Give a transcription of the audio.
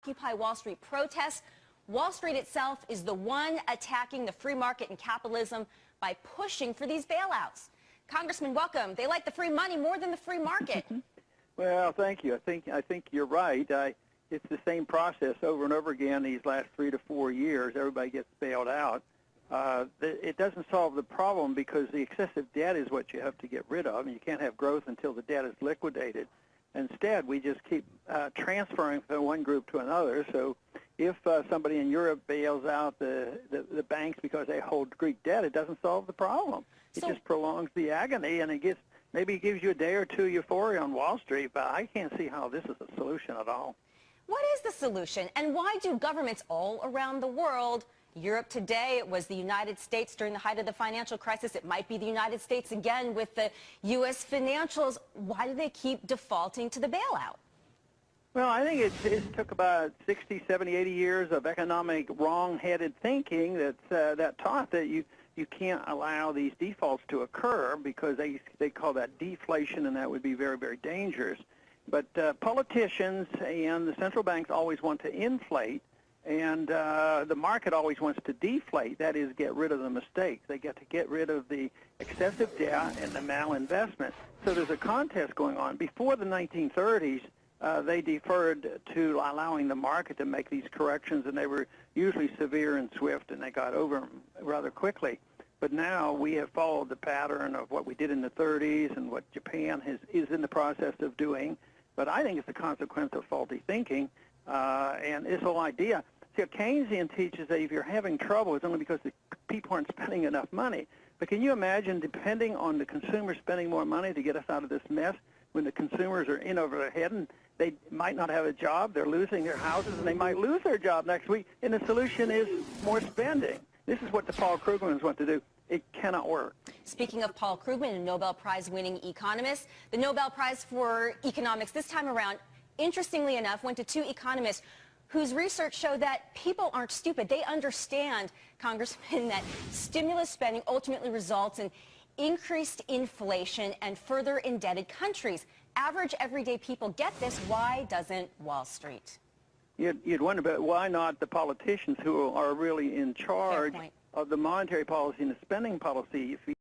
Occupy Wall Street protests. Wall Street itself is the one attacking the free market and capitalism by pushing for these bailouts. Congressman, welcome. They like the free money more than the free market. Well, thank you. I think you're right. It's the same process over and over again these last 3 to 4 years. Everybody gets bailed out. It doesn't solve the problem because the excessive debt is what you have to get rid of, and you can't have growth until the debt is liquidated. Instead, we just keep transferring from one group to another. So if somebody in Europe bails out the banks because they hold Greek debt, it doesn't solve the problem. It just prolongs the agony, and maybe it gives you a day or two euphoria on Wall Street, but I can't see how this is a solution at all. What is the solution, and why do governments all around the world, Europe today, it was the United States during the height of the financial crisis, it might be the United States again with the U.S. financials, why do they keep defaulting to the bailout? Well, I think it took about 60, 70, 80 years of economic wrong-headed thinking that taught that you can't allow these defaults to occur because they call that deflation, and that would be very, very dangerous. But politicians and the central banks always want to inflate, and the market always wants to deflate, that is, get rid of the mistakes. They get to get rid of the excessive debt and the malinvestment. So there's a contest going on. Before the 1930s, they deferred to allowing the market to make these corrections, and they were usually severe and swift, and they got over them rather quickly. But now we have followed the pattern of what we did in the 30s and what Japan is in the process of doing. But I think it's a consequence of faulty thinking, and this whole idea. See, Keynesian teaches that if you're having trouble, it's only because the people aren't spending enough money. But can you imagine depending on the consumer spending more money to get us out of this mess when the consumers are in over their head and they might not have a job, they're losing their houses, and they might lose their job next week, and the solution is more spending. This is what the Paul Krugmans want to do. It cannot work. Speaking of Paul Krugman, a Nobel Prize-winning economist, the Nobel Prize for Economics this time around, interestingly enough, went to two economists whose research showed that people aren't stupid. They understand, Congressman, that stimulus spending ultimately results in increased inflation and further indebted countries. Average, everyday people get this. Why doesn't Wall Street? You'd wonder, but why not the politicians who are really in charge of the monetary policy and the spending policy? If